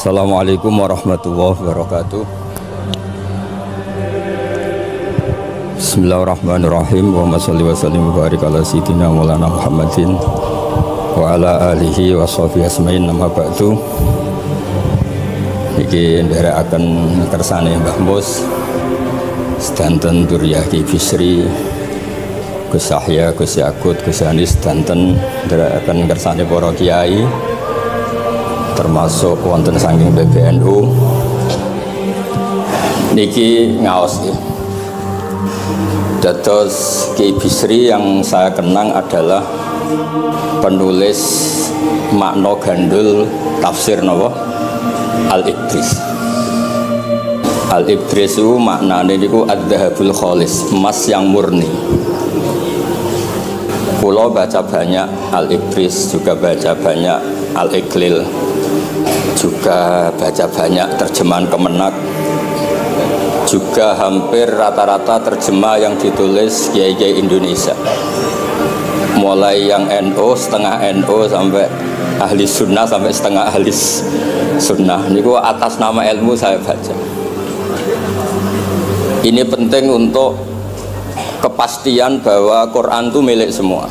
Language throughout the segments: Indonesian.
Assalamualaikum warahmatullahi wabarakatuh. Bismillahirrahmanirrahim. Wa sholli wa sallim wa barik ala sayyidina Maulana Muhammadin wa ala alihi wa sahbihi asma'in. Nama ba'du. Iki nderekaken kersane Mbah Mus sedanten Duriyah Ki Bisri, Gus Yahya, Gus Yakut, Gus Anis, sedanten nderekaken kersane para kiai termasuk wonten saking PBNU niki ngaos ya. Dados Ki Bisri yang saya kenang adalah penulis makna gandul tafsir napa Al-Ibris. Al-Ibris itu maknane niku adz-dzahabul khalis, emas yang murni. Pulau baca banyak Al-Ibris, juga baca banyak Al-Iqlil, juga baca banyak terjemahan Kemenak, juga hampir rata-rata terjemah yang ditulis kiai-kiai Indonesia, mulai yang NU, setengah NU sampai ahli sunnah sampai setengah ahli sunnah. Niku atas nama ilmu saya baca. Ini penting untuk kepastian bahwa Quran itu milik semua,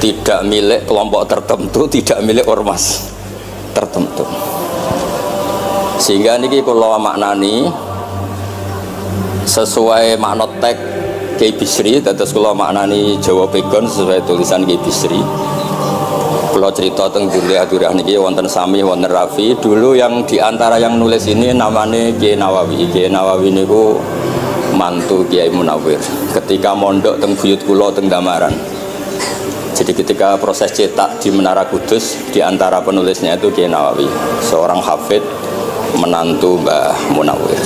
tidak milik kelompok tertentu, tidak milik ormas tertentu. Sehingga niki kula maknani sesuai makna teks Ki Bisri, dados kula maknani Jawa Pegon sesuai tulisan Ki Bisri. Kula cerita teng Duriyah niki wonten Sami, wonten Rafi. Dulu yang diantara yang nulis ini namanya Kiai Nawawi. Kiai Nawawi niku mantu Kiai Munawir ketika mondok teng buyut kula teng Damaran. Jadi ketika proses cetak di Menara Kudus, di antara penulisnya itu Kiai Nawawi, seorang hafid menantu Mbah Munawir.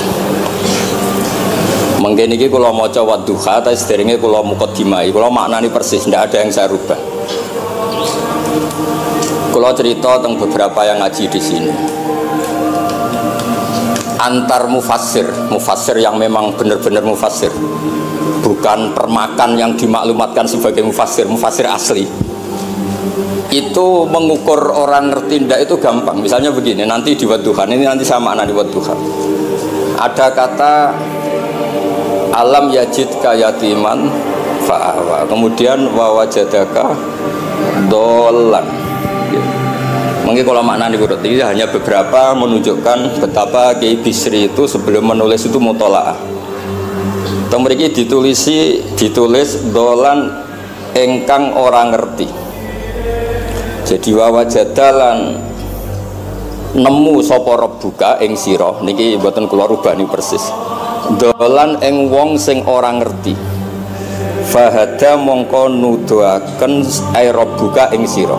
Mungkin ini kalau mau coba duha, tapi sederhana kalau mukaddimai, kalau maknani persis, tidak ada yang saya rubah. Kalau cerita tentang beberapa yang ngaji di sini, antar mufassir yang memang benar-benar mufassir, bukan permakan yang dimaklumatkan sebagai mufassir asli, itu mengukur orang ngerti ndak itu gampang. Misalnya begini, nanti di Wadduhan ini nanti sama anak di Wadduhan ada kata alam yajid kayatiman fa'awa, kemudian wawajadaka dolan. Mungkin kalau makna di urut ini hanya beberapa menunjukkan betapa Ki Bisri itu sebelum menulis itu mutola'ah. Mereka ditulis dolan engkang orang ngerti. Jadi wawajadalan nemu sapa rabbuka ing sira niki mboten kula rubani persis. Dolan ing wong sing orang ngerti. Fahada mongko nuduhaken ai rabbuka ing sira.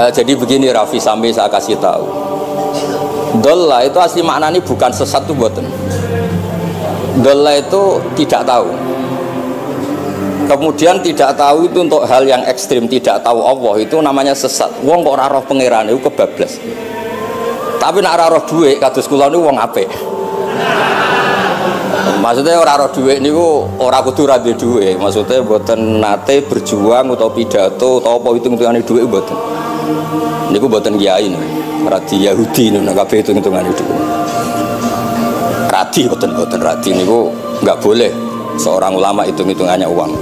Jadi begini Rafi, sampai saya kasih tahu. Dolla itu asli maknanya bukan sesat tuh mboten. Dolla itu tidak tahu. Kemudian tidak tahu itu untuk hal yang ekstrim, tidak tahu Allah itu namanya sesat. Wong kok ora roh pangeran itu kebablas. Tapi nek ora roh dhuwit kados kula niku wong apik. Maksudnya ora roh dhuwit niku ora kudu ra duwe dhuwit. Maksudnya mboten nate berjuang utawa pidato utawa apa hitung-hitungane dhuwit mboten. Niku mboten kiai niku. Radi Yahudi niku kabeh hitung-hitungane dhuwit. Radi mboten radi niku enggak boleh seorang ulama hitung-hitungannya uang.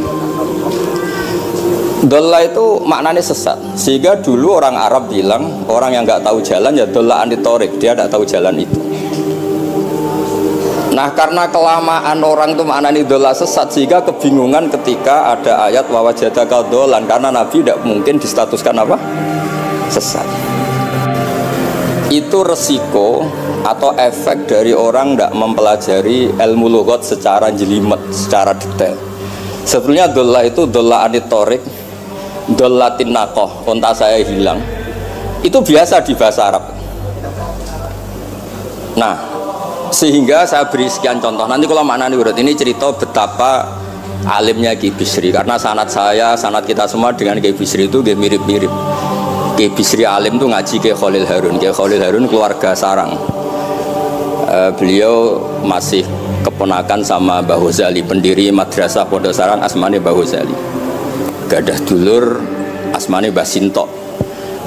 Dolla itu maknanya sesat. Sehingga dulu orang Arab bilang orang yang nggak tahu jalan ya dolla anitorik, dia tidak tahu jalan itu. Nah karena kelamaan orang itu maknanya dolla sesat, sehingga kebingungan ketika ada ayat wawajadaka dolan, karena Nabi tidak mungkin distatuskan apa? Sesat. Itu resiko atau efek dari orang tidak mempelajari ilmu lughat secara jelimet, secara detail. Sebetulnya dolla itu dolla anitorik, dolla tinakoh, onta saya hilang. Itu biasa di bahasa Arab. Nah, sehingga saya beri sekian contoh. Nanti kalau maknanya urut ini cerita betapa alimnya Ki Bisri, karena sanad saya, sanad kita semua dengan Ki Bisri itu mirip-mirip. Ki Bisri alim itu ngaji ke Khalil Harun. Ki Khalil Harun keluarga sarang. Beliau masih keponakan sama Mbah Ghazali, pendiri madrasah Pondok Sarang asmane Mbah Ghazali. Gadah dulur asmane Mbah Sintok.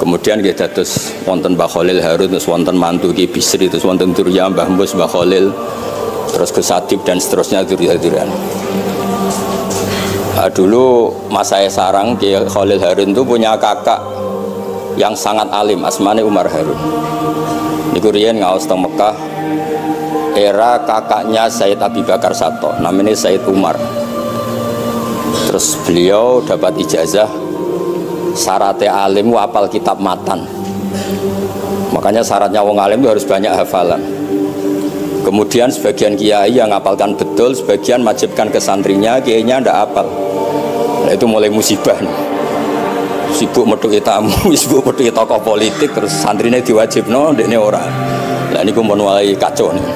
Kemudian kita terus wonten Mbah Khalil Harun, terus wonten mantu Ki Bisri, terus wonten Durya Mbah Mus, Mbah Khalil, terus Gus Adib dan seterusnya Durya-Duryan. Dulu Mas saya sarang Ki Khalil Harun itu punya kakak yang sangat alim, asmane Umar Harun. Niku riyen ngaos teng Mekah era kakaknya Sayyid Abi Bakar Sato, namanya Sayyid Umar. Terus beliau dapat ijazah syaratnya alim hafal kitab matan. Makanya syaratnya wong alim itu harus banyak hafalan. Kemudian sebagian kiai yang ngapalkan betul, sebagian wajibkan ke santrinya, kiainya ndak hafal. Nah, itu mulai musibah nih. Sibuk metuki tamu, sibuk metuki tokoh politik, terus santrinya diwajibno, ndekne ora. Lah niku mun mulai kacau nih.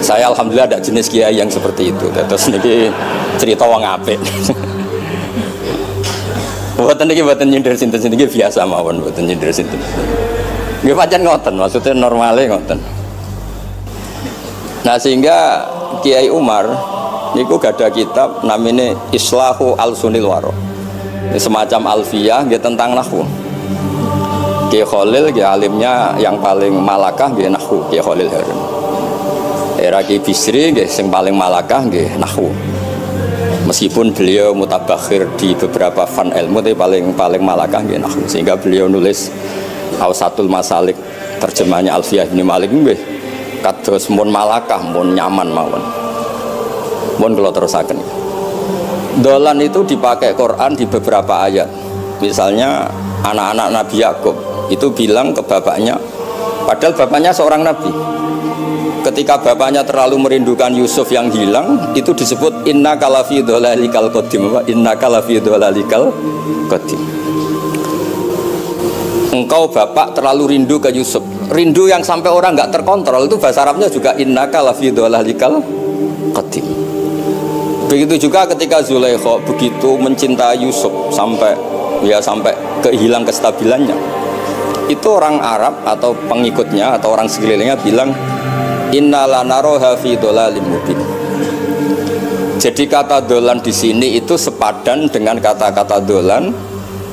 Saya alhamdulillah ada jenis kiai yang seperti itu. Terus niki cerita wong apik. Mboten niki mboten nyindir sinten-sinten iki biasa mawon, mboten nyindir sinten. Nggih pancen ngoten, maksudnya normale ngoten. Nah, sehingga Kiai Umar niku gada kitab namanya Islahu Al-Sunil Waro. Ini semacam alfiyah nggih tentang nahwu. Kiai Khalil nggih alimnya yang paling malakah nggih nahwu, Kiai Khalil Harun. Era Kiai Bisri nggih sing paling malakah nggih nahwu. Meskipun beliau mutabakhir di beberapa fan ilmu, tapi paling malakah nggih nahwu. Sehingga beliau nulis Awsatul Masalik, terjemahnya Alfiyah bin Malik nggih kados mun malakah, mun nyaman mawon. Mun kula terusaken. Dolan itu dipakai Quran di beberapa ayat. Misalnya anak-anak Nabi Yakub itu bilang ke bapaknya, padahal bapaknya seorang nabi. Ketika bapaknya terlalu merindukan Yusuf yang hilang, itu disebut inna kalafi dhalalikal qadim. Inna kalafi dhalalikal qadim. Engkau bapak terlalu rindu ke Yusuf. Rindu yang sampai orang nggak terkontrol, itu bahasa Arabnya juga inna kalafi dhalalikal qadim. Begitu juga ketika Zulaikha begitu mencintai Yusuf sampai kehilang kestabilannya. Itu orang Arab atau pengikutnya atau orang sekelilingnya bilang inna lanaroha fi dhalalim mubin. Jadi kata dolan di sini itu sepadan dengan kata-kata dolan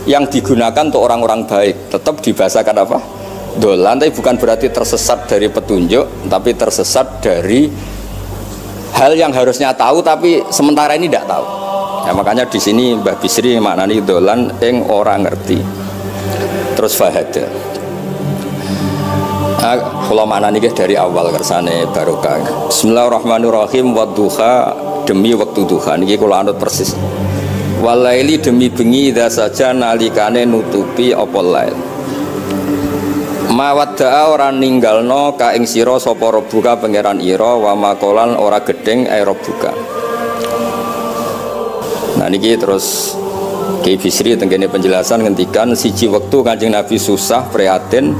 yang digunakan untuk orang-orang baik. Tetap dibahasakan apa? Dolan, tapi bukan berarti tersesat dari petunjuk, tapi tersesat dari hal yang harusnya tahu tapi sementara ini tidak tahu. Ya, makanya di sini Mbah Bisri maknani dolan ing orang ngerti. Terus fahada. Kalau mana nih dari awal kersane barokah. Bismillahirrahmanirrahim. Wadduha, demi waktu duha niki kula anut persis. Walaili, demi bengi idza saja nalikane nutupi apa lail. Mawadda'a ora ninggalno ka ing sira sapa rabbuka pangeran ira wa makolan ora gedeng ai rabbuka. Nah niki terus Kiai Bisri tenggene penjelasan ngendikan siji wektu Kanjeng Nabi susah prihatin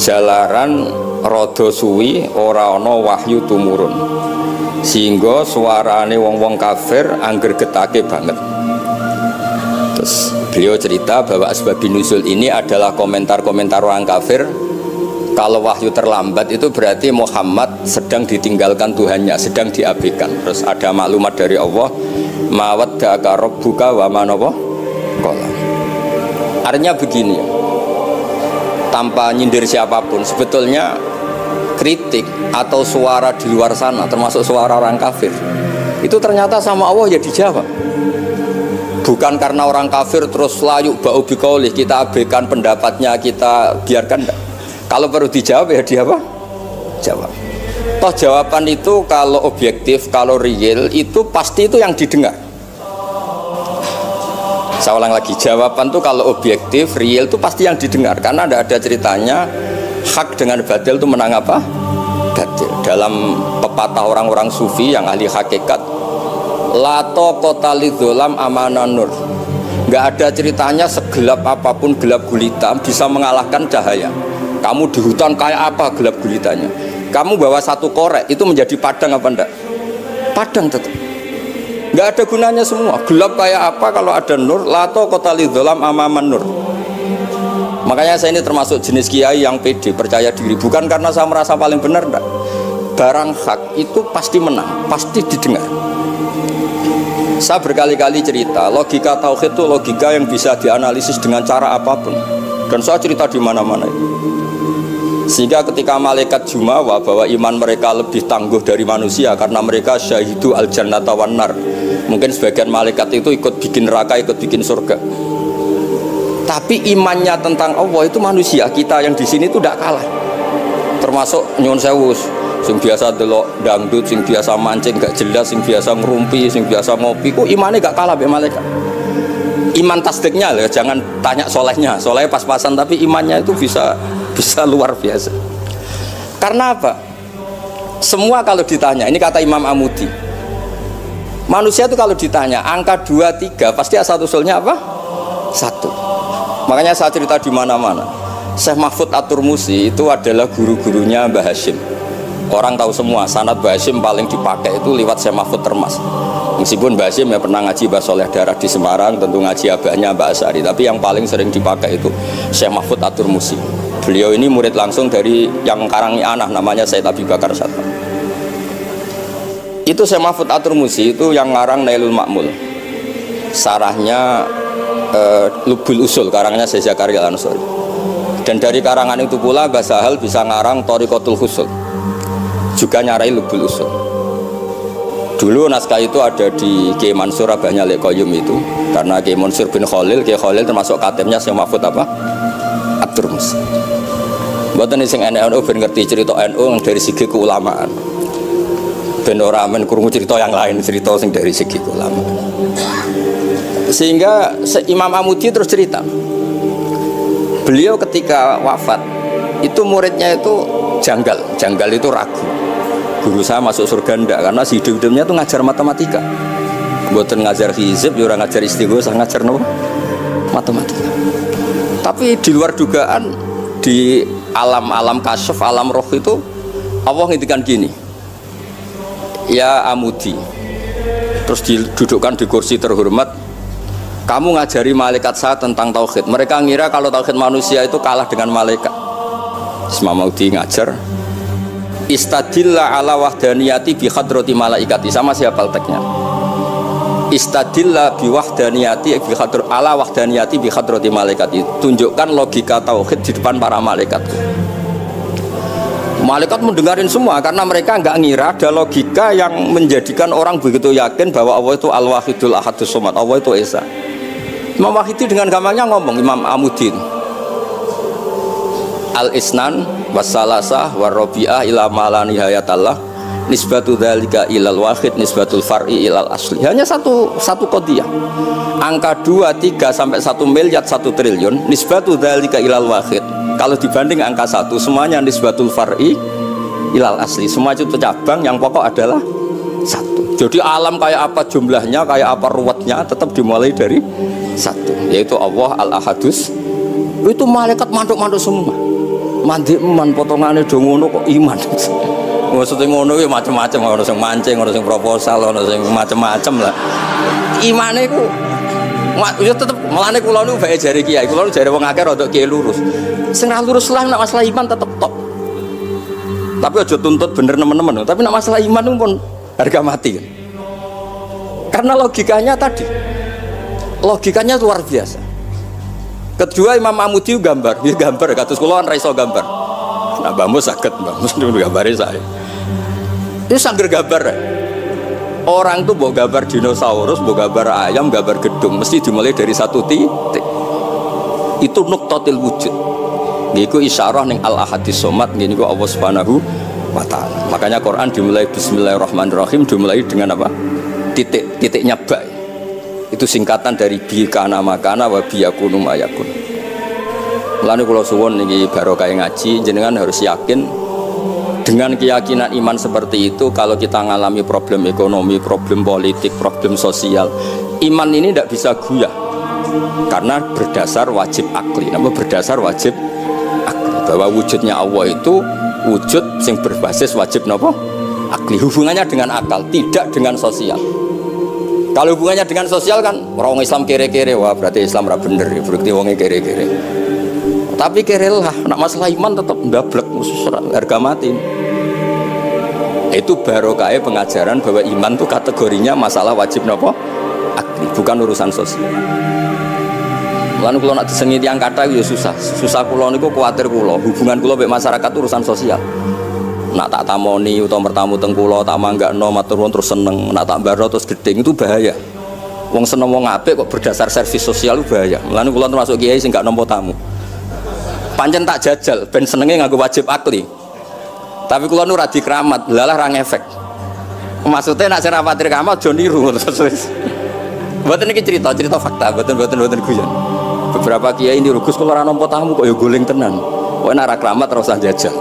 jalaran rada suwi ora ana wahyu tumurun, sehingga suarane wong-wong kafir angger getake banget. Terus beliau cerita bahwa asbabun nuzul ini adalah komentar-komentar orang kafir. Kalau wahyu terlambat itu berarti Muhammad sedang ditinggalkan Tuhannya, sedang diabaikan. Terus ada maklumat dari Allah, mawaddaka rabbuka wa ma qala. Artinya begini, tanpa nyindir siapapun, sebetulnya kritik atau suara di luar sana, termasuk suara orang kafir, itu ternyata sama Allah ya dijawab. Bukan karena orang kafir terus layuk ba'u biqaulih, kita abaikan pendapatnya, kita biarkan. Kalau perlu dijawab ya dia apa? Jawab. Toh jawaban itu kalau objektif, kalau real, itu pasti itu yang didengar. Saya ulang lagi, jawaban itu kalau objektif, real itu pasti yang didengar. Karena tidak ada ceritanya hak dengan batil itu menang apa? Batil. Dalam pepatah orang-orang sufi yang ahli hakikat, lato kota lidzolam amanan nur. Nggak ada ceritanya segelap apapun gelap gulita bisa mengalahkan cahaya. Kamu di hutan kayak apa gelap gulitanya? Kamu bawa satu korek itu menjadi padang apa enggak? Padang tetap. Nggak ada gunanya semua. Gelap kayak apa kalau ada nur? Lato kota lidzolam amaman nur. Makanya saya ini termasuk jenis kiai yang pede, percaya diri. Bukan karena saya merasa paling benar, enggak. Barang hak itu pasti menang, pasti didengar. Saya berkali-kali cerita, logika tauhid itu logika yang bisa dianalisis dengan cara apapun. Dan saya cerita di mana-mana. Sehingga ketika malaikat jumawa bahwa iman mereka lebih tangguh dari manusia karena mereka syahidu al-jannata wan nar. Mungkin sebagian malaikat itu ikut bikin neraka, ikut bikin surga. Tapi imannya tentang Allah itu manusia kita yang di sini itu tidak kalah. Termasuk nyuwun sewu, sing biasa delok dangdut, sing biasa mancing gak jelas, sing biasa ngerumpi, sing biasa ngopi, kok imannya gak kalah be malaikat. Iman tasdiknya loh, jangan tanya solehnya, solehnya pas-pasan, tapi imannya itu bisa luar biasa. Karena apa? Semua kalau ditanya, ini kata Imam Amudi, manusia itu kalau ditanya angka 2, 3 pasti asal usulnya apa? 1. Makanya saya cerita di mana-mana. Syekh Mahfud At-Turmusi itu adalah guru-gurunya Mbah Hashim. Orang tahu semua sanad Mbah Hashim paling dipakai itu lewat Syekh Mahfud Termas. Meskipun Mbah Hashim ya pernah ngaji Mbah Soleh Darah di Semarang, tentu ngaji abahnya Mbah Asy'ari, tapi yang paling sering dipakai itu Syekh Mahfud At-Turmusi. Beliau ini murid langsung dari yang karangi anak namanya Said Abi Bakar Sattam. Itu Syekh Mahfud At-Turmusi itu yang ngarang Nailul Ma'mul. Sarahnya Lubul Usul, karangannya Syekh Zakaria Al-Ansori. Dan dari karangan itu pula Mbah Sahal bisa ngarang Thariqatul Husul, juga nyarai Lubul Usul. Dulu naskah itu ada di Kiai Mansur abahnya Lek Qayyum itu, karena Kiai Mansur bin Khalil, Kiai Khalil termasuk katibnya Syekh Mahfud apa? At-Turmusi. Mboten sing NU ben ngerti cerita NU dari segi keulamaan. Ben ora men krungu cerita yang lain, cerita sing dari segi keulamaan. Sehingga Imam Amudi terus cerita, beliau ketika wafat itu muridnya itu janggal itu ragu, guru saya masuk surga enggak, karena si hidupnya itu ngajar matematika, buatan ngajar hizib, orang ngajar istighosah, ngajar no matematika. Tapi di luar dugaan, di alam kasyaf, alam roh itu Allah ngintikan gini, ya Amudi, terus didudukkan di kursi terhormat, kamu ngajari malaikat saya tentang tauhid. Mereka ngira kalau tauhid manusia itu kalah dengan malaikat. Imam Amudi ngajar, istadilla ala wahdaniyati bi hadrati malaikati. Sama siapa teksnya? Istadilla bi wahdaniyati bi hadr ala wahdaniyati bi hadrati malaikati. Tunjukkan logika tauhid di depan para malaikat. Malaikat mendengarin semua karena mereka nggak ngira ada logika yang menjadikan orang begitu yakin bahwa Allah itu Al-Wahidul Ahadus Somad, Allah itu Esa. Imam Wahidi dengan gampangnya ngomong, Imam Amudin, Al-Isnan wassalasah warrobi'ah ila mala nihayatallah nisbatu dzalika ilal wahid nisbatul far'i ilal asli. Hanya satu qadiyah. Angka 2, 3 sampai 1 miliar 1 triliun nisbatu dzalika ilal wahid. Kalau dibanding angka 1 semuanya nisbatul far'i ilal asli. Semua itu cabang, yang pokok adalah 1. Jadi alam kayak apa jumlahnya, kayak apa ruwetnya tetap dimulai dari 1, yaitu Allah Al-Ahadus. Itu malaikat mantuk-mantuk semua. Mandi man potongannya dong ngono kok iman. Maksudnya ngono ya macam-macam, orang yang mancing, orang yang proposal, orang yang macam-macam lah. Imane ku ya tetep melane kula niku bae jare kiai, kula jare wong akeh rada kiai lurus. Sing ra lurus lah nek masalah iman tetep top. Tapi aja tuntut bener nemen-nemen, tapi nek masalah iman pun harga mati. Karena logikanya tadi, logikanya luar biasa. Kedua Imam Amudi gambar, dia gambar kados kula kan ra iso gambar. Nah Mbah Mus saged, Mbah Mus gambare saya. Itu sangger gambar. Orang tuh bawa gambar dinosaurus, bawa gambar ayam, gambar gedung, mesti dimulai dari 1 titik. Itu nuqtatil wujud. Niku isyarah ning Al-Ahadis Somad, niku Allah Subhanahu wa taala. Makanya Quran dimulai bismillahirrahmanirrahim, dimulai dengan apa? Titiknya ba. Itu singkatan dari bi kana makana wa bi yakunu mayakun. Mulane kula suwun niki barokah ngaji, jenengan harus yakin dengan keyakinan iman seperti itu. Kalau kita ngalami problem ekonomi, problem politik, problem sosial, iman ini tidak bisa guyah karena berdasar wajib akli. Nama berdasar wajib akli, bahwa wujudnya Allah itu wujud yang berbasis wajib nopo akli. Hubungannya dengan akal, tidak dengan sosial. Kalau hubungannya dengan sosial kan orang Islam kere-kere, wah berarti Islam ra bener, berarti wongnya kere-kere. Tapi kere lah, nak masalah iman tetap ndablek, harga mati. Itu barokah pengajaran bahwa iman itu kategorinya masalah wajib nopo akli, bukan urusan sosial. Lan kula nak disengi tiyang kathah ya susah. Susah kula niku kuwatir kula, hubungan kula mek masyarakat urusan sosial. Nak tak tamoni utawa mertamu teng kula tak manggakno matur nuwun terus seneng, nak tak mbaro terus gedeng itu bahaya. Wong seneng wong apik kok berdasar servis sosial itu bahaya. Mulane kula termasuk kiai sing gak nampa tamu. Pancen tak jajal ben senenge nganggo wajib akli. Tapi kula nu ra dikeramat, lalah ra ngefek. Maksudnya nak sing rapatir kamu aja niru terus. Mboten iki cerita fakta, mboten guyon. Beberapa kiai ini rugus kula ora nampa tamu kok ya goling tenan. Kok nek ra keramat terus jajal.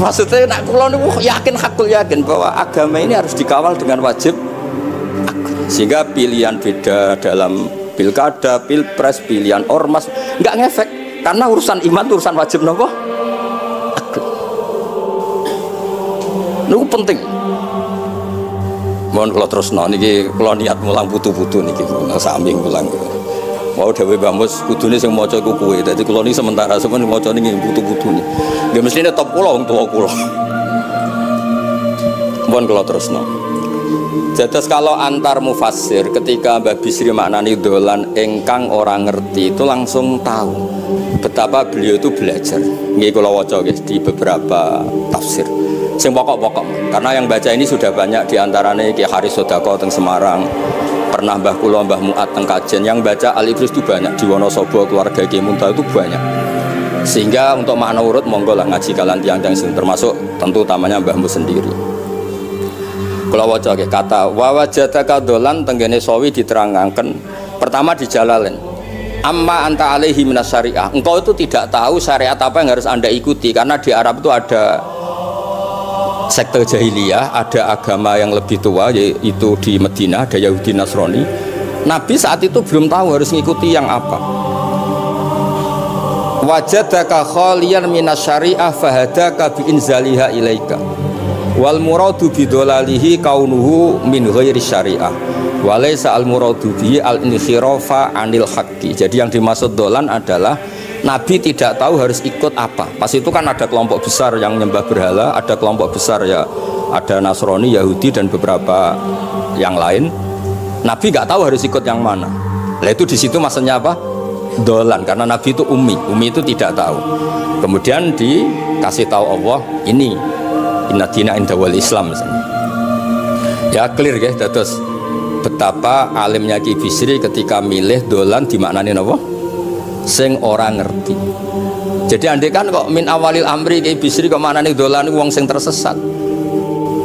Maksudnya nak kula niku yakin hakul yakin bahwa agama ini harus dikawal dengan wajib akli. Sehingga pilihan beda dalam pilkada, pilpres, pilihan ormas enggak ngefek karena urusan iman itu urusan wajib napa? Akli. Niku penting. Mohon kalau terus niki kalau niat mulang butuh-butuh niki sami mulang. Mau dhewe Mbah Mus kudune sing maca iku kowe. Dadi kula niki sementara sampeyan maca niki butuh-butuh niki. Nggih mestine top kula wong tuwa kula. Mohon kalau terus Jadi kalau antar mufassir ketika Mbah Bisri maknani dolan engkang orang ngerti itu langsung tahu betapa beliau itu belajar. Nggih kula waca guys di beberapa tafsir. Sing pokok-pokok karena yang baca ini sudah banyak diantaranya Ki Haris Sodako teng Semarang, pernah Mbah Kula Mbah Muat teng Kajen, yang baca Al-Ibris itu banyak di Wonosobo keluarga Ki Muntaha itu banyak, sehingga untuk makna urut monggo lah ngaji kalian tiang-tiang termasuk tentu utamanya Mbahmu sendiri. Kula waca kata wa wajadaka dolan tenggene sawi diterangkan pertama di Jalalain amma anta alaihi minas syariah, engkau itu tidak tahu syariat apa yang harus anda ikuti karena di Arab itu ada sekte jahiliyah, ada agama yang lebih tua yaitu di Madinah ada Yahudi Nasrani. Nabi saat itu belum tahu harus ngikuti yang apa. Wajadaka khaliyan minas syariah fahadaka bi inzaliha ilaika wal muradu bidolalihi kaunuhu min ghairi syariah walaysa al muradu bihi al inhirafa anil haqqi. Jadi yang dimaksud dolan adalah Nabi tidak tahu harus ikut apa. Pas itu kan ada kelompok besar yang nyembah berhala, ada kelompok besar ya, ada Nasrani, Yahudi dan beberapa yang lain. Nabi nggak tahu harus ikut yang mana. Nah itu di situ maksudnya apa? Dolan, karena Nabi itu ummi itu tidak tahu. Kemudian dikasih tahu Allah ini inna dina inda wal Islam misalnya. Ya clear guys, terus betapa alimnya Ki Bisri ketika milih dolan dimaknani apa? Sing orang ngerti. Jadi andai kan kok min awalil amri Ki Bisri kok maknane dolan wong sing tersesat.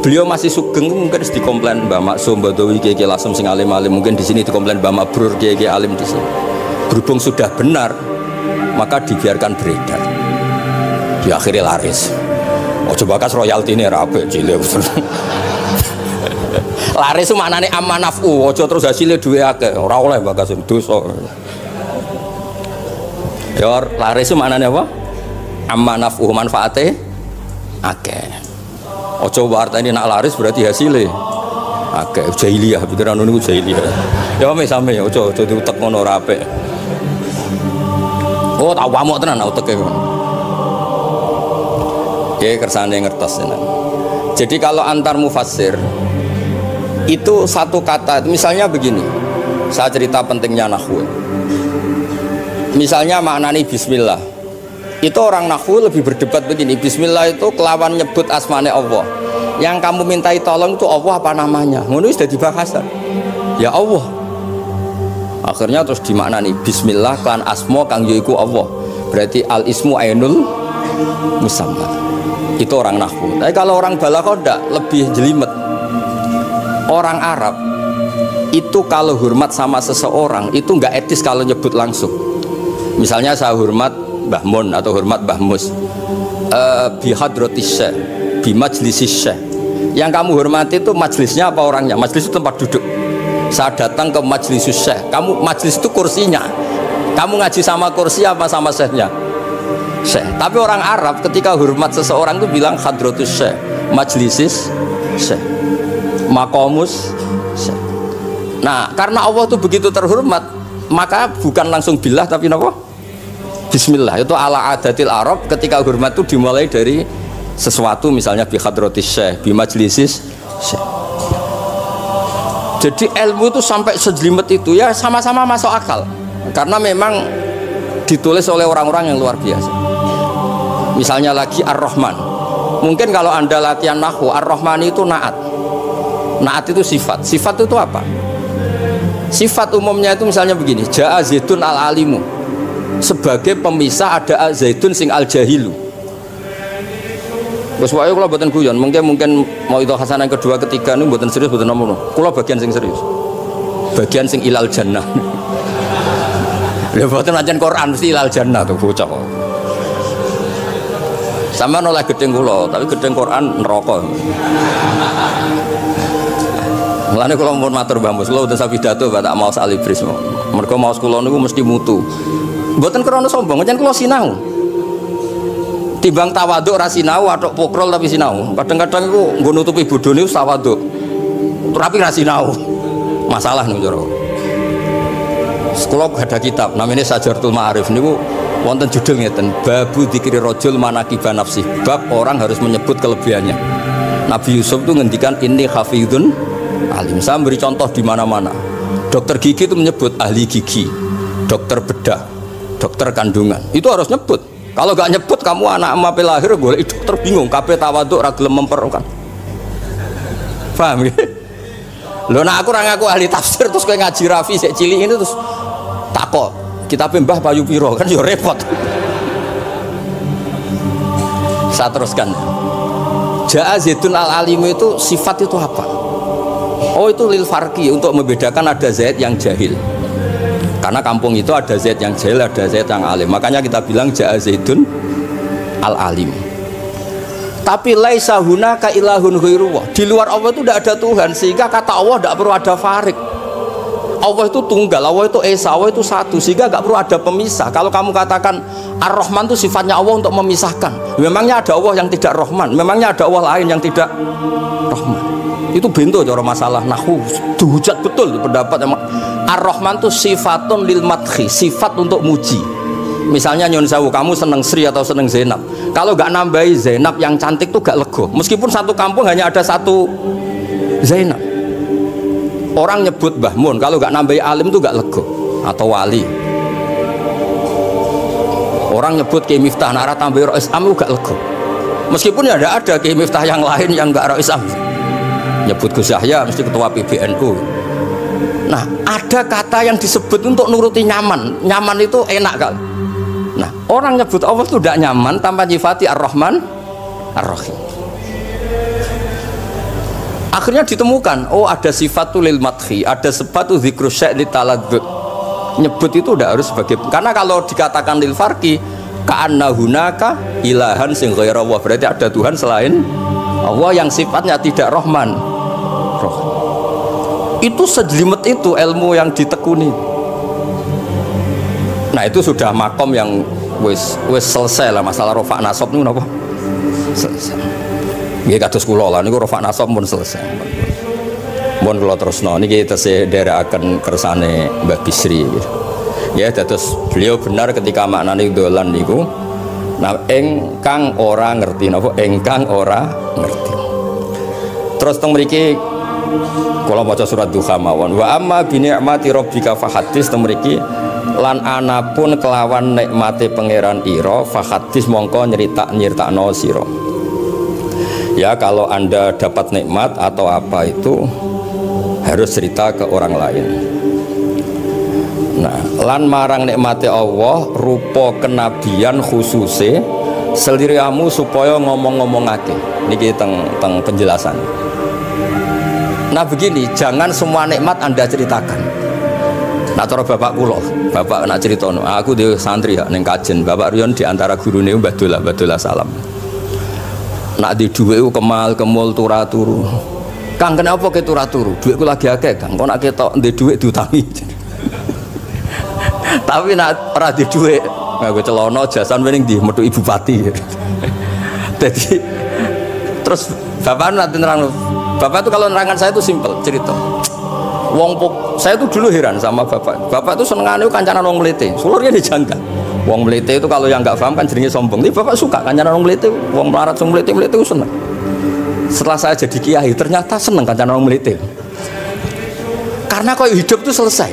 Beliau masih sugeng mungkin harus dikomplain Mbah Maksum Badawi Ki Lasem sing alim-alim, mungkin di sini dikomplain Mbah Mabrur Ki alim di sini. Berhubung sudah benar maka dibiarkan beredar. Di akhirnya laris. Oh coba kas royalti ini rapi cilik. Laris itu maknane amanafu, ojo terus hasilnya duwe akeh, ora oleh bakas dosa. Ya laris itu maknanya apa? Amma naf'uh manfaate akeh. Ojo artine nak laris berarti hasilnya akeh. Jahiliyah pikiran niku jahiliyah. Ya same ojo diutek ngono ora apik. Oh tak wamuk tenan uteke. Nggih kersane ngertos tenan. Jadi kalau antar mufassir itu satu kata, misalnya begini. Saya cerita pentingnya nahwu. Misalnya maknani bismillah. Itu orang nahwu lebih berdebat begini. Bismillah itu kelawan nyebut asmane Allah. Yang kamu mintai tolong itu Allah apa namanya? Ngono sudah dibahas. Ya Allah. Akhirnya terus dimaknani bismillah kan asma kang yaiku Allah. Berarti al ismu ainul musamma. Itu orang nahwu. Tapi kalau orang balaghah ndak, lebih jelimet. Orang Arab itu kalau hormat sama seseorang itu nggak etis kalau nyebut langsung. Misalnya saya hormat Mbah Mun atau hormat Mbah Mus bi hadratis syekh, bi majlisis syekh. Yang kamu hormati itu majlisnya apa orangnya? Majlis itu tempat duduk. Saya datang ke majlisus syekh. Kamu majlis itu kursinya. Kamu ngaji sama kursi apa sama syekhnya? Syekh. Tapi orang Arab ketika hormat seseorang itu bilang hadratus syekh, majlisis syekh, maqamus syekh. Nah, karena Allah itu begitu terhormat, maka bukan langsung billah tapi apa? Bismillah. Itu ala adatil Arab, ketika hormat itu dimulai dari sesuatu, misalnya bi hadratis syekh, bi majlisis syekh. Jadi ilmu itu sampai sejelimet itu ya sama-sama masuk akal. Karena memang ditulis oleh orang-orang yang luar biasa. Misalnya lagi Ar-Rahman. Mungkin kalau Anda latihan nahwu, Ar-Rahman itu naat. Naat itu sifat. Sifat itu apa? Sifat umumnya itu misalnya begini, Ja'a Zaidun al-alimu. Sebagai pemisah ada Zaidun sing al-jahilu. Terus wae kula mboten guyon, mungkin mau itu hasanah yang kedua ketiga ini mboten serius mboten nomor. Kula bagian sing serius. Bagian sing ilal jannah. Lha mboten ancen Quran mesti ilal jannah tuh bocah. Sama nolak gedeng kula, tapi gedeng Quran neraka. Mulane kula mun matur Mbah Mus, kula mboten sapidato tak mau salibris. Mergo maos kula niku mesti mutu. Mboten krana sombong, pancen kula sinau. Timbang tawaduk ra sinau, atok pokrol tapi sinau. Kadang-kadang iku nggo nutupi bodhone wis tawaduk. Tapi ra sinau. Masalah niku cara. Sekolah ada kitab namanya Sajaratul Ma'arif niku wonten judul ngeten, Babu Dzikri Rajul Manaqiba Nafsi. Bab orang harus menyebut kelebihannya. Nabi Yusuf itu ngendikan ini hafidun alim. Saya beri contoh di mana-mana. Dokter gigi itu menyebut ahli gigi, dokter bedah, dokter kandungan. Itu harus nyebut. Kalau gak nyebut kamu anak emak lahir boleh dokter bingung, kabeh tawaduk ra gelem memperlukan. Paham ya? Lho nek aku ora ngaku ahli tafsir terus kowe ngaji Rafi sik cilik ini terus takok, kitabe Mbah payu pira kan ya repot. Saya teruskan. Ja'a Zaidun al-alimu itu sifat itu apa? Oh itu lil farqi, untuk membedakan ada Zaid yang jahil. Karena kampung itu ada Zaid yang jahil, ada Zaid yang alim. Makanya kita bilang Ja'a Zaidun al-alim. Tapi laisa hunaka ilahun ghairuwah. Di luar Allah itu tidak ada Tuhan, sehingga kata Allah tidak perlu ada farik. Allah itu tunggal, Allah itu esa, Allah itu satu, sehingga tidak perlu ada pemisah. Kalau kamu katakan Ar-Rahman itu sifatnya Allah untuk memisahkan, memangnya ada Allah yang tidak Rahman, memangnya ada Allah lain yang tidak Rahman. Itu bento cara masalah nahwu, dihujat betul pendapat emang. Ar-Rahman itu sifatun lil madhi, sifat untuk muji. Misalnya nyun sewu, kamu seneng Sri atau seneng Zainab, kalau gak nambahi Zainab yang cantik tuh gak lego. Meskipun satu kampung hanya ada satu Zainab. Orang nyebut Mbah Mun, kalau gak nambahi alim tuh gak lego. Atau wali. Orang nyebut Kiai Miftah, nara tambahi Rais Am gak lego. Meskipun ya ada Kiai Miftah yang lain yang gak Rais Am. Nyebut Gus Yahya mesti ketua PBNU. Nah, ada kata yang disebut untuk nuruti nyaman. Nyaman itu enak kan. Nah, orang nyebut Allah itu tidak nyaman tanpa nyifati Ar-Rahman Ar-Rahim. Akhirnya ditemukan, oh ada sifat lil madhi, ada sifatu dzikru syai' li taladzud. Nyebut itu tidak harus sebagai, karena kalau dikatakan lil farqi ka'anna hunaka ilahan sing ghaira Allah, berarti ada Tuhan selain Allah yang sifatnya tidak Rahman. Itu sejelimet itu ilmu yang ditekuni. Nah itu sudah makom yang wis selesai lah masalah rofa nasab itu apa? Selesai. Nggih kados kula lah niku rofa nasab pun selesai. Mohon kula terusno niki tesih nderekaken kersane Mbah Bisri. Ya dados beliau benar ketika maknane dolan niku. Nah engkang ora ngerti napa? Engkang ora ngerti. Terus teng mriki kula maca surat Duha mawon. Wa amma bi ni'mati rabbika fahadits teng mriki lan anapun kelawan nikmate pangeran ira fahadits mongko nyeritakno sira. Ya kalau Anda dapat nikmat atau apa itu harus cerita ke orang lain. Nah, lan marang nikmate Allah rupa kenabian khususe seliramu supaya ngomong-ngomongake. Niki teng penjelasan. Nah begini, jangan semua nikmat Anda ceritakan. Nah cara bapak kula, bapak nak ceritono, aku dhewe santri ya ning kajen, Bapak Riyon di antara gurune Mbah Dola salam. Nak di dhuwit ku kemul turu. Kang kenapa ke turu? Dhuwitku lagi akeh, Kang. Kok nak ketok ndek dhuwit diutangi. Tapi nak ora di dhuwit, nganggo celana jasan wening ndi metu Ibu Pati. Jadi terus bapak nanti nerang, bapak itu kalau nerangan saya itu simpel cerita. Saya tuh dulu heran sama bapak. Bapak tuh senengannya kancanan wong mlete. Sulurnya dijangka. Wong mlete itu kalau yang nggak paham kan jenenge sombong. Tapi bapak suka kancanan wong mlete, wong melarat wong mlete itu seneng. Setelah saya jadi kiai, ternyata seneng kancanan wong mlete. Karena kok hidup itu selesai.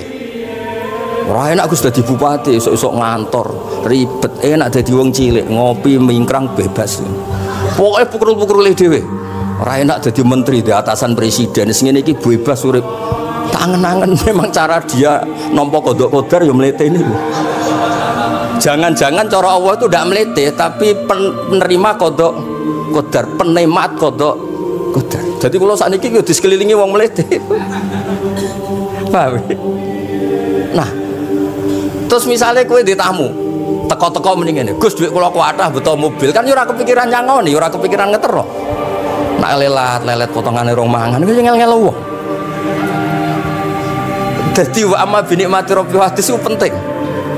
Ora enak Gus dadi bupati, esuk-esuk ngantor, ribet. Enak dadi wong cilik, ngopi mingkrang bebas. Pokoke pukul-pukul dhewe. Ora enak dadi menteri di atasan presiden. Sing ngene iki bebas urip. Tangan-tangan memang cara dia nampa kodok kodar ya mlete ini. Jangan-jangan cara Allah itu tidak melete, tapi penerima kodok kodar, penikmat kodok kodar. Jadi kalau saat ini di sekelilingi wong melete. Paham? Nah, terus misalnya kue di tamu, teko-teko mendingan, Gus duit kalau kuatah betul mobil kan, yura kepikiran nyangoni, yura kepikiran ngetero. Nak lelet potongan rong mangan, gue ngel-ngel wong. Jadi wa amma binikmati rabbi hadis itu penting.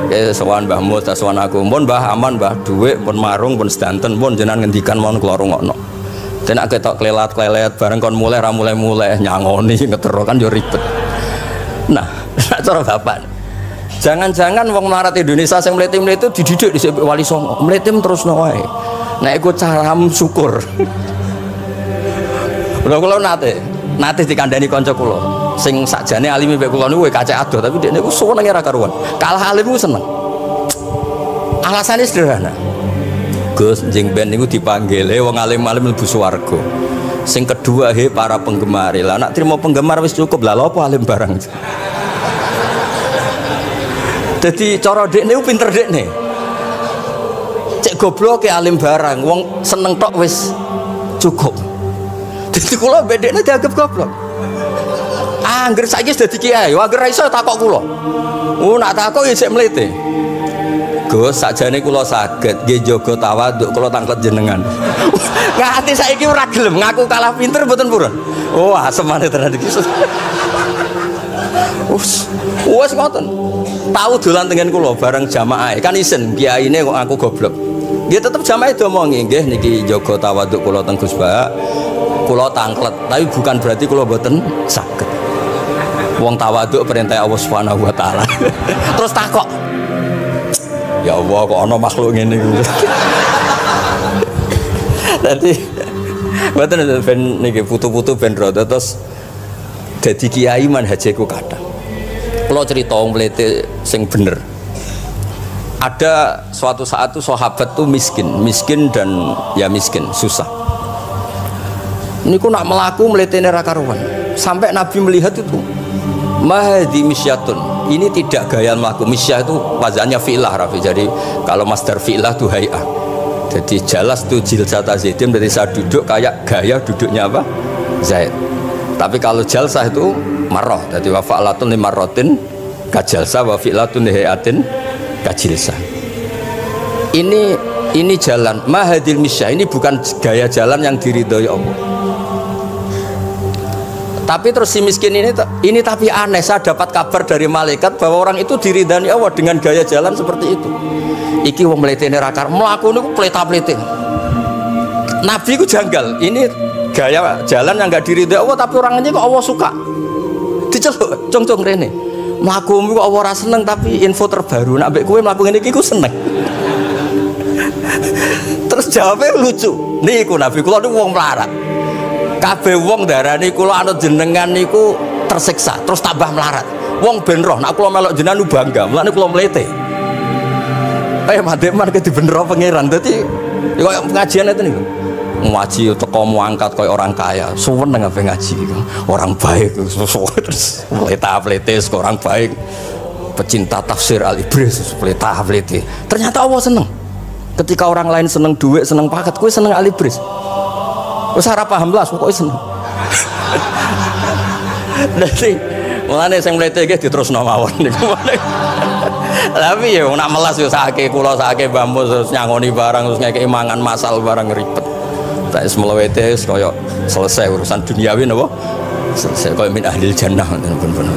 Kayak sowan Mbah Mus, sowan aku, pun Mbah aman, Mbah duit, pun marung, pun sedanten, pun jenengan ngendikan mon keluar ngono. Dan aku ketok klelat bareng kon mulai nyangoni ngetero kan yo ribet. Nah, cara bapak. Jangan-jangan wong melarat Indonesia sing mlete-mlete itu dididik di Wali Songo. Mlete terusno wae. Nek iku cara syukur. Kula nate dikandani kanca kula. Sing sakjane alime mbek kula niku kacek adoh tapi dekne ku seneng ora karuan. Kalah alim ku seneng. Alasane sederhana. Gus njing ben niku dipanggil wong alim-alim mlebu swarga. Sing kedua para penggemar. Lah nek trimo penggemar wis cukup lah lha apa alim barang. Dadi cara dekne ku pinter dekne. Cek gobloke alim barang, wong seneng tok wis cukup. Dadi kula mbek dekne dianggap goblok. Angger saiki wis dadi kiai, angger ra iso takok kula. Nak takok ya sik mlete. Gus sakjane kula saged nggih jaga tawaduk kula tanglet jenengan. Ngati saiki ora gelem ngaku kalah pinter mboten purun. Oh, asemane tenan iki. Wes ngoten. Tahu dolan tengen kula bareng jamaah. Kan isen kiyaine kok aku goblok. Nggih tetep jamaah diomongi nggih niki jaga tawaduk kula teng Gus Ba. Kula tanglet, tapi bukan berarti kula mboten saged. Wong tawaduk perintah Allah Subhanahu wa taala. Terus takok. Ya Allah kok ana makhluk ngene iki. Dadi mboten ben niki putu-putu ben rada terus dadi kiai manhajeku kathah. Kula cerita wong mlete sing bener. Ada suatu saat tuh sahabat tuh miskin dan ya miskin, susah. Niku nak melaku mletene ra karuan. Sampai Nabi melihat itu. Mahdi misyatun. Ini tidak gaya melaku. Misyah itu wazannya fi'lah Rafi. Jadi kalau masdar fi'lah itu hay'ah. Jadi jalas itu jilsata Zaidin, berarti saya duduk kayak gaya duduknya apa? Zaid. Tapi kalau jalsah itu marrah. Jadi wa fa'latun li marratin kajalsah wa fi'latun li hay'atin kajilsah. Ini jalan mahadil misyah. Ini bukan gaya jalan yang diridhoi Allah. Tapi terus si miskin ini tapi aneh, saya dapat kabar dari malaikat bahwa orang itu diridani Allah dengan gaya jalan seperti itu. Iki wong mletene rakar mlaku niku pleta-plete. Nabi ku janggal. Ini gaya jalan yang enggak diridai Allah tapi orangnya kok Allah suka. Diceluk cong-cong rene. Mlaku kok Allah ora seneng tapi info terbaru nek mbek kowe mlaku ngene iki ku seneng. Terus jawabnya lucu. Niku Nabi kula niku wong melarat. Kabeh wong darani kula anut jenengan niku tersiksa terus tambah melarat. Wong ben roh nek kula melok jenengan bangga, mulane kula mlete. Mademan ke dibenero pangeran. Dadi koyo pengajian itu niku. Ngaji teko muangkat koyo orang kaya. Suweneng ape ngaji iku. Orang baik terus mleta-mlete orang baik. Pecinta tafsir Al-Ibris mleta-mlete. Ternyata Allah seneng. Ketika orang lain seneng duit, seneng paket, kowe seneng Al-Ibris. Wis ora paham blas pokoke seneng. Dadi mulane sing mlete iki diterusno mawon niku. Tapi ya nak melas yo sakake kula sakake Mbah Mus terus nyangoni barang terus ngekeki mangan masal barang ribet. Tak semlewete wis kaya selesai urusan duniawi napa? Selesai kaya min ahlil jannah ngoten.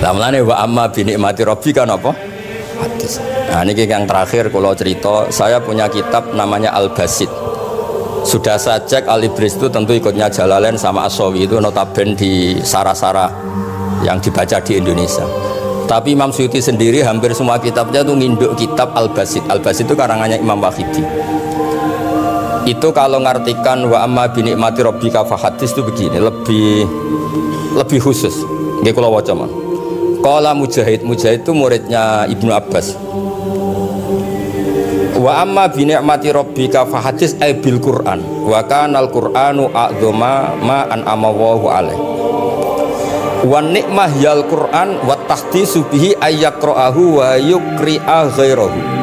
Lah mulane wa amma bi nikmati rabbika napa? Hadis. Nah niki yang terakhir kula cerita, saya punya kitab namanya Al-Basit. Sudah saya cek Al-Ibris itu tentu ikutnya Jalalain sama As-Sawi itu notabene di Sarah-Sarah yang dibaca di Indonesia. Tapi Imam Suyuti sendiri hampir semua kitabnya itu nginduk kitab Al-Basit. Al-Basit itu karangannya Imam Wahidi. Itu kalau ngartikan wa amma bi nikmati rabbika fa hadis itu begini, lebih khusus. Nggih kula waca mon. Qala Mujahid, Mujahid itu muridnya Ibnu Abbas. Wa amma bi ni'mati rabbika fa hadis ay bil Qur'an wa kana al Qur'anu a'dzama ma an'ama Allahu alaihi. Wa ni'mah yal Qur'an wa tahdisu bihi ayyaqra'ahu wa yuqri'a ghairahu.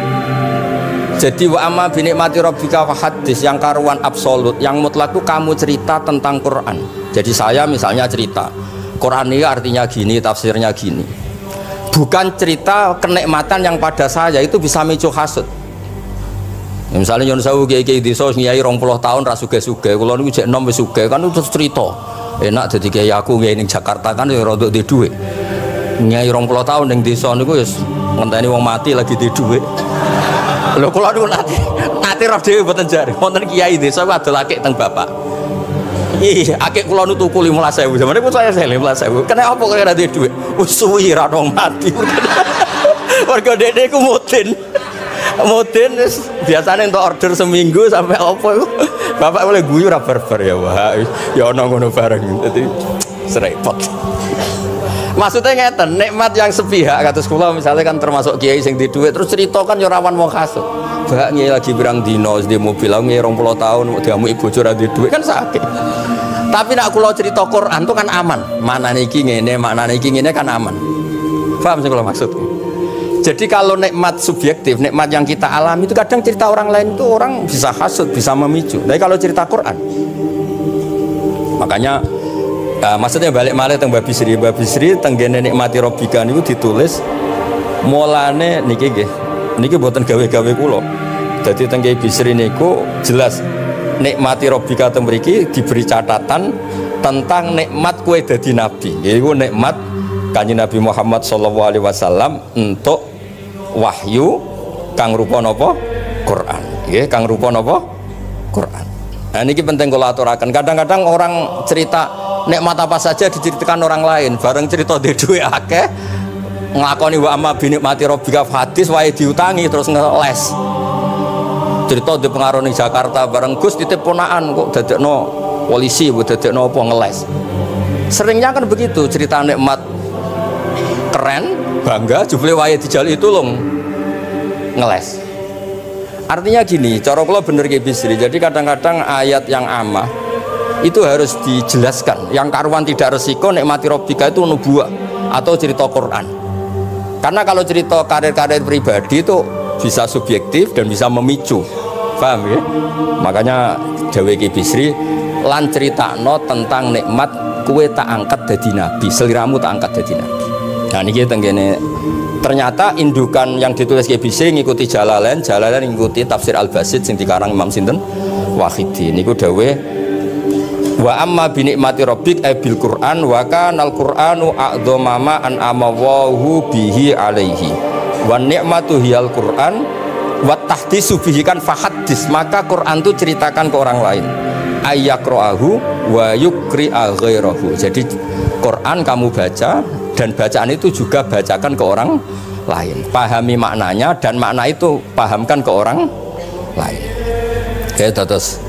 Jadi wa amma bi ni'mati rabbika fa hadis yang karuan absolut, yang mutlak itu kamu cerita tentang Quran. Jadi saya misalnya cerita Quran ini artinya gini, tafsirnya gini. Bukan cerita kenikmatan yang pada saya itu bisa micu hasud. Ya, misalnya nyon sewu kiai desa ngiyai 20 tahun ra sugih-sugih, kula niku jek enom wis sugih kan itu cerita. Enak dadi kiai aku ngiyai ning Jakarta kan ya rada duwe dhuwit. Ngiyai 20 tahun ning desa niku wis ngenteni wong mati lagi duwe dhuwit. Lho kula niku nate roh dhewe mboten jare. Wonten kiai desa adol akik teng bapak. Iya, akik kula nu tuku 15.000. Zamane pun saya 15.000. Kena apa kok ora duwe dhuwit? Wis suwi ra wong mati. Warga dede ku mudin. Mudin biasanya untuk order seminggu sampai apa itu bapak boleh guyu ra barbar ya wah ya ono ngono bareng dadi serepot. Maksudnya ngeten, nikmat yang sepihak kados kula misalnya kan termasuk kiai sing di dhuwit terus cerita kan ya rawan wong hasud. Bak kiai lagi pirang dino di mobil nggih 20 tahun diamuki bojo ra di dhuwit kan sakit. Tapi nek kula cerita Quran itu kan aman. Maknane iki ngene, maknane iki ngene kan aman. Paham sing kula maksud? Jadi kalau nikmat subjektif, nikmat yang kita alami itu kadang cerita orang lain itu orang bisa hasud, bisa memicu. Tapi kalau cerita Quran, makanya maksudnya balik malih teng Mbah Bisri tenggene nikmati Rabbika niku ditulis mulane niki nggih. Niki mboten gawe-gawe kula. Dadi teng Mbah Bisri niku jelas nikmati Rabbika teng mriki diberi catatan tentang nikmat kowe dadi nabi. Iku nikmat Kanjeng Nabi Muhammad sallallahu alaihi wasallam untuk wahyu kang rupa napa Quran nggih kang rupa napa Quran. Nah niki penting kula aturaken. Kadang-kadang orang cerita nikmat apa saja diceritakan orang lain, bareng cerita dhewe akeh nglakoni wa amma bi nikmati rabbika hadis wae diutangi terus ngeles. Cerita di pengaruh ning Jakarta bareng Gus titip ponakan kok dadekno polisi, dadekno apa ngeles. Seringnya kan begitu cerita nikmat keren, bangga, jubile wae dijali tulung ngeles. Artinya gini, cara kula bener ki Bisri. Jadi kadang-kadang ayat yang amah itu harus dijelaskan. Yang karuan tidak resiko nikmati Rabbika itu nubuah atau cerita Quran. Karena kalau cerita karir-karir pribadi itu bisa subjektif dan bisa memicu. Paham ya? Makanya Dewi Ki Bisri lan critakno tentang nikmat kue tak angkat dadi nabi, seliramu tak angkat dadi nabi. Nah ini tenggene ternyata indukan yang ditulis Ki Bisri ngikuti Jalalain ngikuti tafsir Al-Basit sing dikarang Imam sinten Wahidi. Niku dawe wa amma bi nikmati rabbik bil Qur'an wa kana al-Qur'anu a'dzama ma an'ama Allahu bihi alaihi wa ni'matu hiyal Qur'an wa tahdisu bihi kan fahaddis, maka Quran itu ceritakan ke orang lain ayyaqra'ahu wa yuqri'a ghairahu. Jadi Quran kamu baca dan bacaan itu juga bacakan ke orang lain, pahami maknanya dan makna itu pahamkan ke orang lain. Oke, terus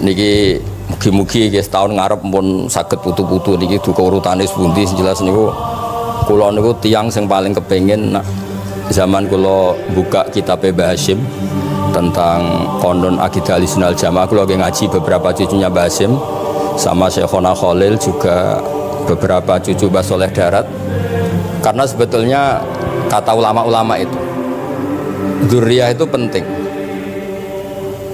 niki mugi-mugi guys tahun ngarep pun saged putu-putu niki duka urutane pundi jelas niku kula niku tiyang sing paling kepengin zaman kula buka kitab Mbah Hasyim tentang konon akidah Ahlussunnah wal Jamaah, kula ngaji beberapa cucunya Mbah Hasyim sama Syekhona Khalil juga beberapa cucu Mbah Soleh Darat. Karena sebetulnya kata ulama-ulama itu dzurriyah itu penting.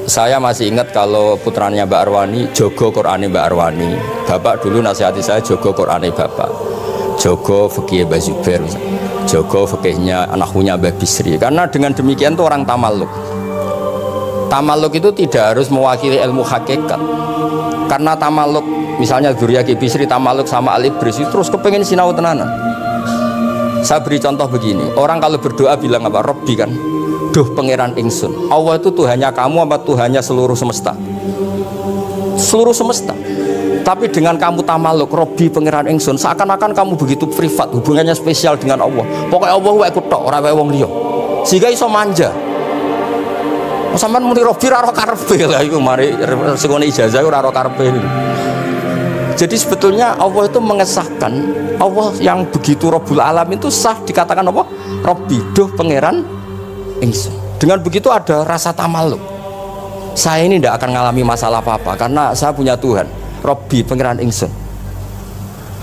Saya masih ingat kalau putranya Mbak Arwani jogo Qur'ane Mbak Arwani, bapak dulu nasihati saya jogo Qur'ane bapak, jogo fikih Mbah Zubair, jogo fikihnya anaknya Mbah Bisri. Karena dengan demikian tuh orang tamaluk. Tamaluk itu tidak harus mewakili ilmu hakikat. Karena tamaluk misalnya dzurriyah Ki Bisri tamaluk sama Al-Ibris itu terus kepengen sinau tenanan. Saya beri contoh begini, orang kalau berdoa bilang apa? Robbi kan, duh pangeran ingsun. Allah itu Tuhannya kamu apa Tuhannya seluruh semesta? Seluruh semesta. Tapi dengan kamu tamaluk Robbi pangeran ingsun, seakan-akan kamu begitu privat, hubungannya spesial dengan Allah. Pokoknya Allah wae kutok, ora wae wong liya. Sehingga iso manja. Sampeyan muni Robbi ora karepe lah iku mari sekone ijazah ora karepe. Jadi sebetulnya Allah itu mengesahkan, Allah yang begitu Rabbul Alamin itu sah dikatakan apa? Rabbi, duh pangeran ingsun. Dengan begitu ada rasa tamaluk. Saya ini tidak akan mengalami masalah apa-apa karena saya punya Tuhan, Rabbi, pangeran ingsun.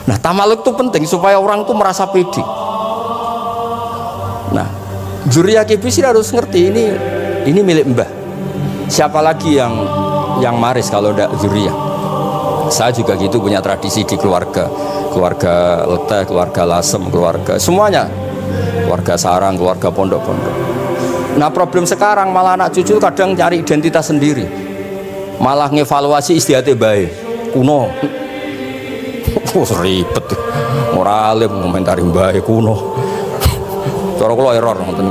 Nah, tamaluk itu penting supaya orang itu merasa pede. Nah, Dzurriyyah Kibisri harus ngerti ini milik mbah. Siapa lagi yang maris kalau tidak Dzurriyyah? Saya juga gitu, punya tradisi di keluarga Leteh, keluarga Lasem, keluarga semuanya, keluarga sarang, keluarga pondok-pondok. Nah, problem sekarang malah anak cucu kadang cari identitas sendiri, malah ngevaluasi istiadatnya baik kuno. Ribet moralim komentari baik kuno. Cara kula error ngoten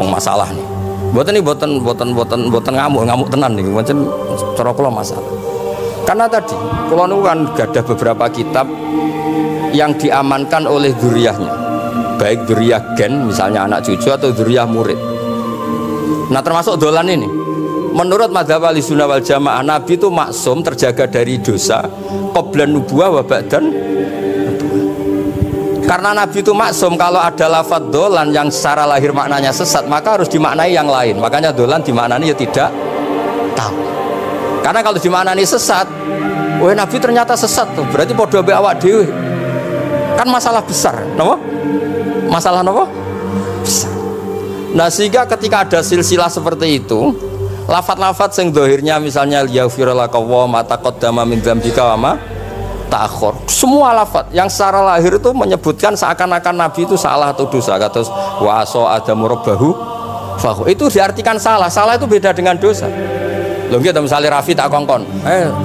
masalah nih. Mboten ngamuk tenan nih, macam cara kula masalah. Karena tadi kula niku kan gadah beberapa kitab yang diamankan oleh dzurriyyahnya, baik dzurriyyah gen misalnya anak cucu atau dzurriyyah murid. Nah, termasuk dolan ini. Menurut madzhab Ahlussunnah wal Jamaah, Nabi itu maksum, terjaga dari dosa qablan nubuwah wa ba'dan. Karena Nabi itu maksum, kalau ada lafadz dolan yang secara lahir maknanya sesat, maka harus dimaknai yang lain. Makanya dolan dimaknai ya tidak tahu. Karena kalau dimaknai sesat, wah Nabi ternyata sesat tuh, berarti podo be awak dhewe. Kan masalah besar, napa? Masalah napa? Besar. Nah, sehingga ketika ada silsilah seperti itu, lafadz-lafadz yang dohirnya misalnya yaghfirulaka wa ma taqaddama min dzambika wa ma ta'akhkhar, semua lafadz yang secara lahir itu menyebutkan seakan-akan Nabi itu salah atau dosa. Kata wa aso adamu rabbahu fahu, itu diartikan salah. Salah itu beda dengan dosa. Lho nggih, misalnya Rafi tak kongkon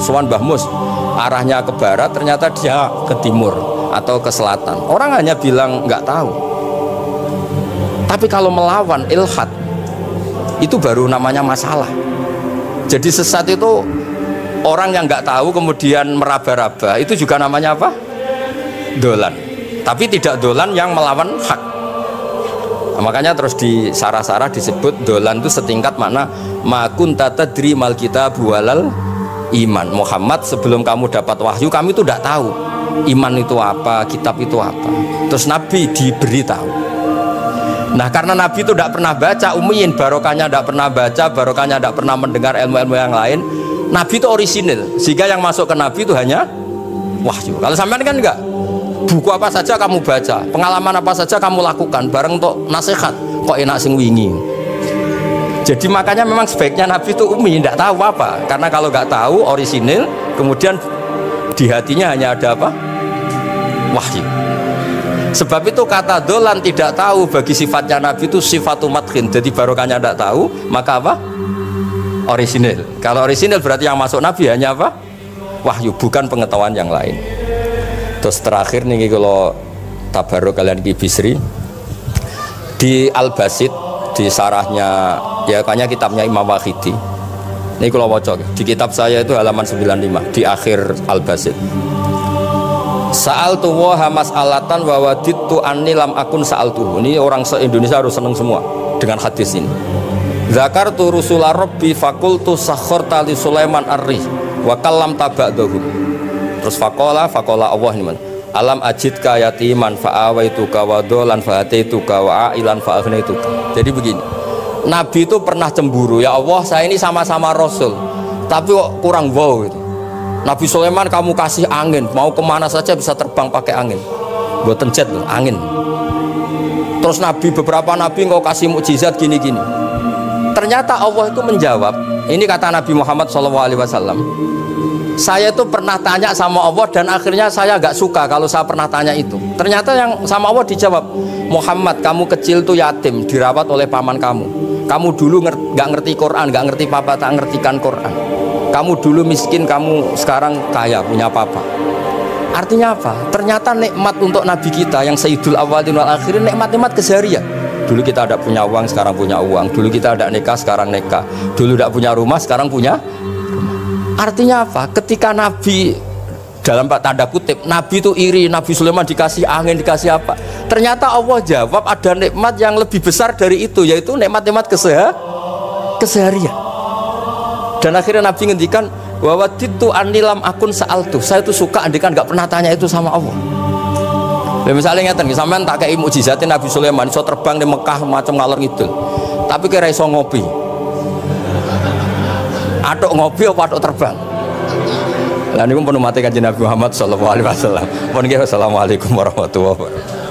sowan Mbah Mus arahnya ke barat, ternyata dia ke timur atau ke selatan, orang hanya bilang nggak tahu. Tapi kalau melawan ilhad, itu baru namanya masalah. Jadi sesat itu orang yang nggak tahu kemudian meraba-raba, itu juga namanya apa? Dolan. Tapi tidak dolan yang melawan hak. Nah, makanya terus di sarah-sarah disebut dolan itu setingkat makna ma kunta tadri mal kitab walal iman. Muhammad, sebelum kamu dapat wahyu, kami itu tidak tahu iman itu apa, kitab itu apa. Terus Nabi diberi tahu. Nah, karena Nabi itu tidak pernah baca, ummiyin, barokahnya tidak pernah baca, barokahnya tidak pernah mendengar ilmu-ilmu yang lain. Nabi itu orisinil, sehingga yang masuk ke Nabi itu hanya wahyu. Kalau sampean kan enggak, buku apa saja kamu baca, pengalaman apa saja kamu lakukan, bareng untuk nasihat, kok enak sing wingi. Jadi makanya memang sebaiknya Nabi itu ummi, tidak tahu apa, karena kalau nggak tahu orisinil, kemudian di hatinya hanya ada apa? Wahyu. Sebab itu kata dolan tidak tahu bagi sifatnya Nabi itu sifatu madkhin. Jadi barokahnya tidak tahu, maka apa? Orisinil. Kalau orisinil berarti yang masuk Nabi hanya apa? Wahyu, bukan pengetahuan yang lain. Terus terakhir nih kalau tabaruk kalian Kibisri di Al-Basit, di sarahnya ya kayaknya kitabnya Imam Wahidi. Ini kalau wocok di kitab saya itu halaman 95 di akhir Al-Basit. Sa'altu wa mas'alatan wa wadittu anni lam akun sa'altuhu. Ini orang se-Indonesia harus senang semua dengan hadis ini. Zakartu rusula rabbi fakultu sakharta li Sulaiman ar-rih wa kallam taba'dahu. Terus faqala Allah ini man. Alam ajidka yatiman fa'awaituka wa dolan fa'ataituka wa ailan fa'agnaituka. Jadi begini, Nabi itu pernah cemburu, ya Allah saya ini sama-sama Rasul tapi kok kurang wow gitu. Nabi Sulaiman kamu kasih angin, mau kemana saja bisa terbang pakai angin, buatan jet loh, angin. Terus Nabi, beberapa Nabi engkau kasih mukjizat gini-gini. Ternyata Allah itu menjawab, ini kata Nabi Muhammad SAW, saya itu pernah tanya sama Allah dan akhirnya saya agak suka kalau saya pernah tanya itu. Ternyata yang sama Allah dijawab, Muhammad kamu kecil tuh yatim, dirawat oleh paman kamu. Kamu dulu nggak ngerti Quran, nggak ngerti papa, tak ngertikan Quran. Kamu dulu miskin, kamu sekarang kaya, punya papa. Artinya apa? Ternyata nikmat untuk Nabi kita yang Sayyidul Awwalin wal Akhirin, nikmat-nikmat keseharian. Dulu kita tidak punya uang, sekarang punya uang. Dulu kita tidak nikah, sekarang nikah. Dulu tidak punya rumah, sekarang punya rumah. Artinya apa? Ketika Nabi, dalam tanda kutip, Nabi itu iri, Nabi Sulaiman dikasih angin, dikasih apa? Ternyata Allah jawab ada nikmat yang lebih besar dari itu, yaitu nikmat-nikmat keseharian. Dan akhirnya Nabi ngendikan wa waditu anilam akun sa'altu. Saya itu suka andikan nggak pernah tanya itu sama Allah. Ya misalnya ngeten, sampean tak kei mukjizatin Nabi Sulaiman iso terbang di Mekah macam ngalor ngidul. Tapi kira iso ngopi. Atuk ngopi apa atuk terbang? Lah niku pun mati kanjeng Nabi Muhammad sallallahu alaihi wasallam. Pun nggih assalamualaikum warahmatullahi wabarakatuh.